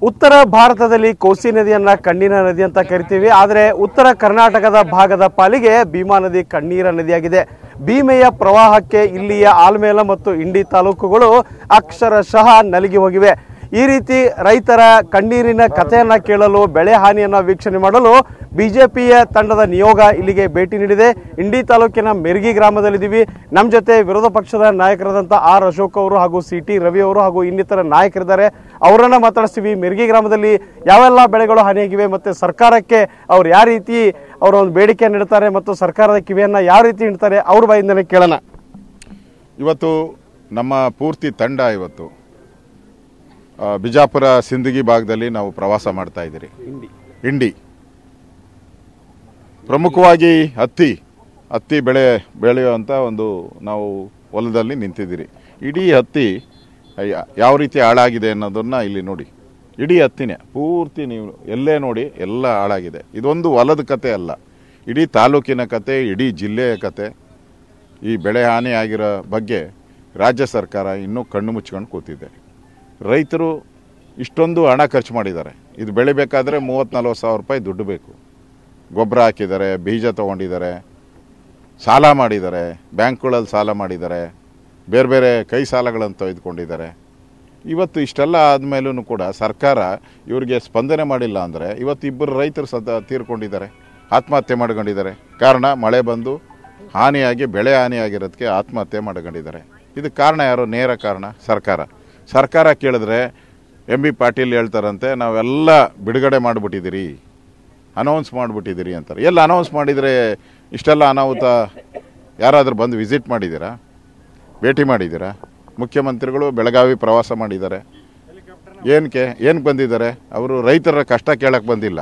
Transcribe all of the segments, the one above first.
ಉತ್ತರ ಭಾರತದಲ್ಲಿ ಕೋಸಿ ನದಿಯನ್ನ ಕಣ್ಣೀರ ನದಿ ಅಂತ ಕರಿತೀವಿ. ಆದರೆ ಉತ್ತರ ಕರ್ನಾಟಕದ ಭಾಗದ ಪಾಲಿಗೆ ಭೀಮಾ ನದಿ ಕಣ್ಣೀರ ನದಿಯಾಗಿದೆ. ಭೀಮೆಯ ಪ್ರವಾಹಕ್ಕೆ ಇಲ್ಲಿಯ ಆಲ್ಮೇಲ ಮತ್ತು ಇಂಡಿ ತಾಲೂಕುಗಳು ಅಕ್ಷರಶಃ ನಲಗಿ ಹೋಗಿವೆ. ಈ ರೀತಿ ರೈತರ ಕಣ್ಣೀರಿನ ಕಥೆಯನ್ನ ಕೇಳಲು, ಬೆಳೆ ಹಾನಿಯನ್ನ ವೀಕ್ಷಣೆ ಮಾಡಲು ಬಿಜೆಪಿಯ ತಂಡದ ನಿಯೋಗ ಇಲ್ಲಿಗೆ ಭೇಟಿ ನೀಡಿದೆ. ಇಂಡಿ ತಾಲೂಕಿನ ಮೆರ್ಗಿ ಗ್ರಾಮದಲ್ಲಿದ್ದೀವಿ. ನಮ್ಮ ಜೊತೆ ವಿರೋಧ ಪಕ್ಷದ ನಾಯಕರಾದಂಥ ಆರ್ ಅಶೋಕ್ ಅವರು ಹಾಗೂ ಸಿ.ಟಿ. ರವಿ ಅವರು ಹಾಗೂ ಇನ್ನಿತರ ನಾಯಕರಿದ್ದಾರೆ. ಅವರನ್ನ ಮಾತಾಡಿಸ್ತೀವಿ. ಮೆರ್ಗಿ ಗ್ರಾಮದಲ್ಲಿ ಯಾವೆಲ್ಲ ಬೆಳೆಗಳು ಹಾನಿಯಾಗಿವೆ ಮತ್ತು ಸರ್ಕಾರಕ್ಕೆ ಅವ್ರು ಯಾವ ರೀತಿ ಅವರ ಒಂದು ಬೇಡಿಕೆಯನ್ನು ಇಡ್ತಾರೆ ಮತ್ತು ಸರ್ಕಾರದ ಕಿವಿಯನ್ನ ಯಾವ ರೀತಿ ಇಡ್ತಾರೆ ಅವ್ರ ಬಾಯಿಂದನೇ ಕೇಳೋಣ. ಇವತ್ತು ನಮ್ಮ ಪೂರ್ತಿ ತಂಡ ಇವತ್ತು ಬಿಜಾಪುರ ಸಿಂದಗಿ ಭಾಗದಲ್ಲಿ ನಾವು ಪ್ರವಾಸ ಮಾಡ್ತಾ ಇದ್ದೀರಿ. ಇಂಡಿ ಪ್ರಮುಖವಾಗಿ ಹತ್ತಿ ಬೆಳೆಯುವಂಥ ಒಂದು ನಾವು ಹೊಲದಲ್ಲಿ ನಿಂತಿದ್ದೀರಿ. ಇಡೀ ಹತ್ತಿ ಯಾವ ರೀತಿ ಹಾಳಾಗಿದೆ ಅನ್ನೋದನ್ನು ಇಲ್ಲಿ ನೋಡಿ. ಇಡೀ ಹತ್ತಿನೇ ಪೂರ್ತಿ ನೀವು ಎಲ್ಲೇ ನೋಡಿ ಎಲ್ಲ ಹಾಳಾಗಿದೆ. ಇದೊಂದು ಹೊಲದ ಕತೆ ಅಲ್ಲ, ಇಡೀ ತಾಲೂಕಿನ ಕತೆ, ಇಡೀ ಜಿಲ್ಲೆಯ ಕತೆ. ಈ ಬೆಳೆ ಹಾನಿ ಆಗಿರೋ ಬಗ್ಗೆ ರಾಜ್ಯ ಸರ್ಕಾರ ಇನ್ನೂ ಕಣ್ಣು ಮುಚ್ಕೊಂಡು ಕೂತಿದೆ. ರೈತರು ಇಷ್ಟೊಂದು ಹಣ ಖರ್ಚು ಮಾಡಿದ್ದಾರೆ. ಇದು ಬೆಳಿಬೇಕಾದ್ರೆ 30-40 ಸಾವಿರ ರೂಪಾಯಿ ದುಡ್ಡು ಬೇಕು. ಗೊಬ್ಬರ ಹಾಕಿದ್ದಾರೆ, ಬೀಜ ತೊಗೊಂಡಿದ್ದಾರೆ, ಸಾಲ ಮಾಡಿದ್ದಾರೆ, ಬ್ಯಾಂಕ್ಗಳಲ್ಲಿ ಸಾಲ ಮಾಡಿದ್ದಾರೆ, ಬೇರೆ ಬೇರೆ ಕೈ ಸಾಲಗಳನ್ನು ತೆಗೆದುಕೊಂಡಿದ್ದಾರೆ. ಇವತ್ತು ಇಷ್ಟೆಲ್ಲ ಆದಮೇಲೂ ಕೂಡ ಸರ್ಕಾರ ಇವ್ರಿಗೆ ಸ್ಪಂದನೆ ಮಾಡಿಲ್ಲ ಅಂದರೆ ಇವತ್ತು ಇಬ್ಬರು ರೈತರು ತೀರ್ಕೊಂಡಿದ್ದಾರೆ, ಆತ್ಮಹತ್ಯೆ ಮಾಡ್ಕೊಂಡಿದ್ದಾರೆ. ಕಾರಣ ಮಳೆ ಬಂದು ಹಾನಿಯಾಗಿ ಬೆಳೆ ಹಾನಿಯಾಗಿರೋದಕ್ಕೆ ಆತ್ಮಹತ್ಯೆ ಮಾಡ್ಕೊಂಡಿದ್ದಾರೆ. ಇದಕ್ಕೆ ಕಾರಣ ಯಾರು? ನೇರ ಕಾರಣ ಸರ್ಕಾರ ಕೇಳಿದ್ರೆ ಎಂ.ಬಿ. ಪಾಟೀಲ್ ಹೇಳ್ತಾರಂತೆ, ನಾವೆಲ್ಲ ಬಿಡುಗಡೆ ಮಾಡಿಬಿಟ್ಟಿದ್ದೀರಿ, ಅನೌನ್ಸ್ ಮಾಡಿಬಿಟ್ಟಿದ್ದೀರಿ ಅಂತಾರೆ. ಎಲ್ಲ ಅನೌನ್ಸ್ ಮಾಡಿದರೆ ಇಷ್ಟೆಲ್ಲ ಅನಾಹುತ ಯಾರಾದರೂ ಬಂದು ವಿಸಿಟ್ ಮಾಡಿದ್ದೀರಾ? ಭೇಟಿ ಮಾಡಿದ್ದೀರಾ? ಮುಖ್ಯಮಂತ್ರಿಗಳು ಬೆಳಗಾವಿ ಪ್ರವಾಸ ಮಾಡಿದ್ದಾರೆ. ಏನಕ್ಕೆ ಬಂದಿದ್ದಾರೆ? ಅವರು ರೈತರ ಕಷ್ಟ ಕೇಳಕ್ಕೆ ಬಂದಿಲ್ಲ,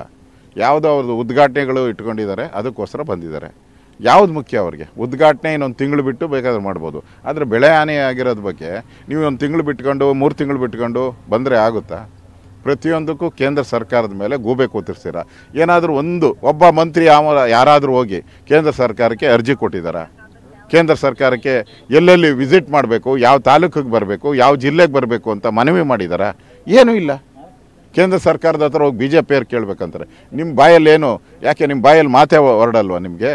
ಯಾವುದೋ ಅವ್ರದ್ದು ಉದ್ಘಾಟನೆಗಳು ಇಟ್ಕೊಂಡಿದ್ದಾರೆ, ಅದಕ್ಕೋಸ್ಕರ ಬಂದಿದ್ದಾರೆ. ಯಾವುದು ಮುಖ್ಯ ಅವ್ರಿಗೆ? ಉದ್ಘಾಟನೆ ಇನ್ನೊಂದು ತಿಂಗಳು ಬಿಟ್ಟು ಬೇಕಾದ್ರೆ ಮಾಡ್ಬೋದು. ಆದರೆ ಬೆಳೆ ಹಾನಿ ಆಗಿರೋದ್ರ ಬಗ್ಗೆ ನೀವು 1 ತಿಂಗಳು ಬಿಟ್ಕೊಂಡು 3 ತಿಂಗಳು ಬಿಟ್ಕೊಂಡು ಬಂದರೆ ಆಗುತ್ತಾ? ಪ್ರತಿಯೊಂದಕ್ಕೂ ಕೇಂದ್ರ ಸರ್ಕಾರದ ಮೇಲೆ ಗೂಬೆ ಕೂತಿರ್ತೀರ. ಏನಾದರೂ ಒಬ್ಬ ಮಂತ್ರಿ ಯಾರಾದರೂ ಹೋಗಿ ಕೇಂದ್ರ ಸರ್ಕಾರಕ್ಕೆ ಅರ್ಜಿ ಕೊಟ್ಟಿದ್ದಾರಾ? ಕೇಂದ್ರ ಸರ್ಕಾರಕ್ಕೆ ಎಲ್ಲೆಲ್ಲಿ ವಿಸಿಟ್ ಮಾಡಬೇಕು, ಯಾವ ತಾಲೂಕಿಗೆ ಬರಬೇಕು, ಯಾವ ಜಿಲ್ಲೆಗೆ ಬರಬೇಕು ಅಂತ ಮನವಿ ಮಾಡಿದಾರಾ? ಏನೂ ಇಲ್ಲ. ಕೇಂದ್ರ ಸರ್ಕಾರದ ಹತ್ರ ಹೋಗಿ BJP ಕೇಳಬೇಕಂತಾರೆ. ನಿಮ್ಮ ಬಾಯಲ್ಲಿ ಏನು? ಯಾಕೆ ನಿಮ್ಮ ಬಾಯಲ್ಲಿ ಮಾತೇ ಹೊರಡಲ್ವಾ ನಿಮಗೆ?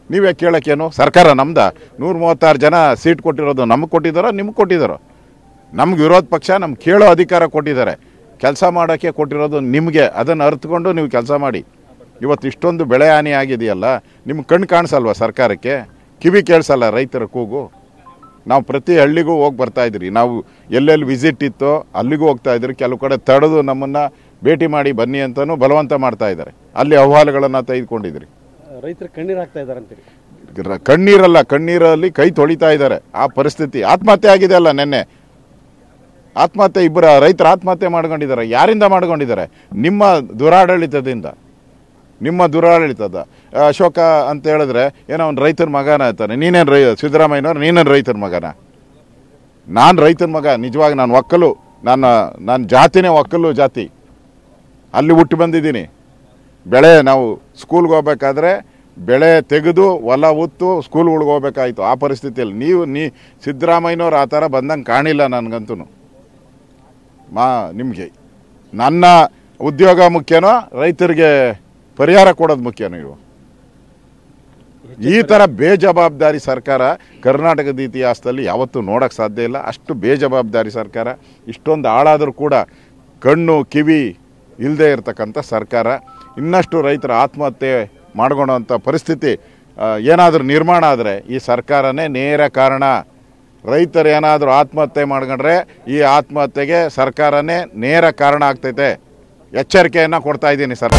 ನೀವೇ ಕೇಳೋಕ್ಕೇನು? ಸರ್ಕಾರ ನಮ್ದ 136 ಜನ ಸೀಟ್ ಕೊಟ್ಟಿರೋದು ನಮಗೆ ಕೊಟ್ಟಿದ್ದಾರೋ ನಿಮ್ಗೆ ಕೊಟ್ಟಿದ್ದಾರೋ? ನಮ್ಗೆ ವಿರೋಧ ಪಕ್ಷ ನಮ್ಗೆ ಕೇಳೋ ಅಧಿಕಾರ ಕೊಟ್ಟಿದ್ದಾರೆ, ಕೆಲಸ ಮಾಡೋಕ್ಕೆ ಕೊಟ್ಟಿರೋದು ನಿಮಗೆ. ಅದನ್ನು ಅರ್ಥಕೊಂಡು ನೀವು ಕೆಲಸ ಮಾಡಿ. ಇವತ್ತು ಇಷ್ಟೊಂದು ಬೆಳೆ ಹಾನಿ ಆಗಿದೆಯಲ್ಲ, ನಿಮ್ಗೆ ಕಣ್ಣು ಕಾಣಿಸಲ್ವ ಸರ್ಕಾರಕ್ಕೆ? ಕಿವಿ ಕೇಳಿಸಲ್ಲ ರೈತರ ಕೂಗು? ನಾವು ಪ್ರತಿ ಹಳ್ಳಿಗೂ ಹೋಗಿ ಬರ್ತಾಯಿದ್ರಿ. ನಾವು ಎಲ್ಲೆಲ್ಲಿ ವಿಸಿಟ್ ಇತ್ತೋ ಅಲ್ಲಿಗೂ ಹೋಗ್ತಾ ಇದ್ರಿ. ಕೆಲವು ಕಡೆ ತಡೆದು ನಮ್ಮನ್ನು ಭೇಟಿ ಮಾಡಿ ಬನ್ನಿ ಅಂತಲೂ ಬಲವಂತ ಮಾಡ್ತಾ ಇದ್ದಾರೆ. ಅಲ್ಲಿ ಅಹವಾಲುಗಳನ್ನು ತೆಗೆದುಕೊಂಡಿದ್ರಿ. ರೈತರು ಕಣ್ಣೀರು ಹಾಕ್ತಾ ಇದ್ದಾರೆ ಅಂತೀರಿ? ಕಣ್ಣೀರಲ್ಲ, ಕಣ್ಣೀರಲ್ಲಿ ಕೈ ತೊಳಿತಾ ಇದ್ದಾರೆ. ಆ ಪರಿಸ್ಥಿತಿ. ಆತ್ಮಹತ್ಯೆ ಆಗಿದೆ ಅಲ್ಲ, ನೆನ್ನೆ ಆತ್ಮಹತ್ಯೆ, ಇಬ್ಬರ ರೈತರು ಆತ್ಮಹತ್ಯೆ ಮಾಡ್ಕೊಂಡಿದ್ದಾರೆ. ಯಾರಿಂದ ಮಾಡ್ಕೊಂಡಿದ್ದಾರೆ? ನಿಮ್ಮ ದುರಾಡಳಿತದಿಂದ. ಅಶೋಕ ಅಂತ ಹೇಳಿದ್ರೆ ಏನೋ ಒಂದು ರೈತರ ಮಗನ ಅಂತಾನೆ. ನೀನೇನು ಸಿದ್ದರಾಮಯ್ಯನವ್ರು ನೀನೇನು ರೈತರ ಮಗನ? ನಾನು ರೈತರ ಮಗ. ನಿಜವಾಗಿ ನಾನು ಒಕ್ಕಲು, ನನ್ನ ಜಾತಿನೇ ಒಕ್ಕಲು ಜಾತಿ. ಅಲ್ಲಿ ಹುಟ್ಟು ಬಂದಿದ್ದೀನಿ. ನಾವು ಸ್ಕೂಲ್ಗೆ ಹೋಗ್ಬೇಕಾದ್ರೆ ಬೆಳೆ ತೆಗೆದು ಹೊಲ ಉತ್ತು ಸ್ಕೂಲ್ಗಳಿಗೆ ಹೋಗ್ಬೇಕಾಯ್ತು. ಆ ಪರಿಸ್ಥಿತಿಯಲ್ಲಿ ಸಿದ್ದರಾಮಯ್ಯನವ್ರು ಆ ಥರ ಬಂದಂಗೆ ಕಾಣಿಲ್ಲ ನನಗಂತೂ. ನಿಮಗೆ ನನ್ನ ಉದ್ಯೋಗ ಮುಖ್ಯನೋ ರೈತರಿಗೆ ಪರಿಹಾರ ಕೊಡೋದು ಮುಖ್ಯನೋ? ಈ ಥರ ಬೇಜವಾಬ್ದಾರಿ ಸರ್ಕಾರ ಕರ್ನಾಟಕದ ಇತಿಹಾಸದಲ್ಲಿ ಯಾವತ್ತೂ ನೋಡೋಕ್ಕೆ ಸಾಧ್ಯ ಇಲ್ಲ. ಅಷ್ಟು ಬೇಜವಾಬ್ದಾರಿ ಸರ್ಕಾರ. ಇಷ್ಟೊಂದು ಹಾಳಾದರೂ ಕೂಡ ಕಣ್ಣು ಕಿವಿ ಇಲ್ಲದೆ ಇರತಕ್ಕಂಥ ಸರ್ಕಾರ. ಇನ್ನಷ್ಟು ರೈತರ ಆತ್ಮಹತ್ಯೆ ಮಾಡ್ಕೊಳ್ಳೋಂಥ ಪರಿಸ್ಥಿತಿ ಏನಾದರೂ ನಿರ್ಮಾಣ ಆದರೆ ಈ ಸರ್ಕಾರನೇ ನೇರ ಕಾರಣ. ರೈತರು ಏನಾದರೂ ಆತ್ಮಹತ್ಯೆ ಮಾಡ್ಕೊಂಡ್ರೆ ಈ ಆತ್ಮಹತ್ಯೆಗೆ ಸರ್ಕಾರನೇ ನೇರ ಕಾರಣ ಆಗ್ತೈತೆ. ಎಚ್ಚರಿಕೆಯನ್ನು ಕೊಡ್ತಾ ಇದ್ದೀನಿ ಸರ್.